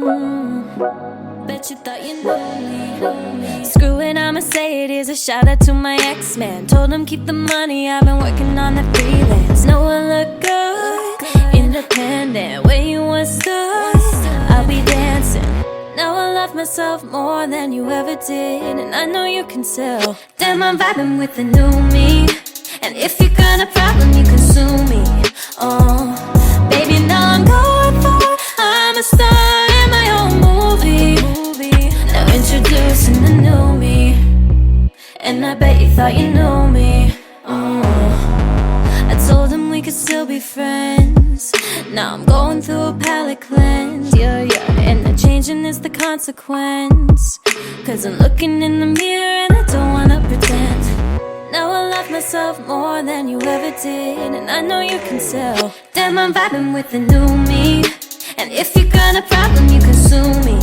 Bet you thought you knew me. Screw it, I'ma say it is a shout out to my ex-man. Told him keep the money, I've been working on the freelance. Know I look good, independent. Where you was stood, I'll be dancing. Now I love myself more than you ever did, and I know you can tell. Damn, I'm vibing with the new me. And if you got a problem, you can sue me. Oh, baby, now I'm going for it. I'm a star in my own movie. Now introducing the new me, and I bet you thought you knew me. I told him we could still be friends. Now I'm going through a palate cleanse. Yeah, and the changing is the consequence. Cause I'm looking in the mirror and I don't wanna pretend. Now I love myself more than you ever did, and I know you can tell. Damn, I'm vibing with the new me. And if you got a problem, you can sue me.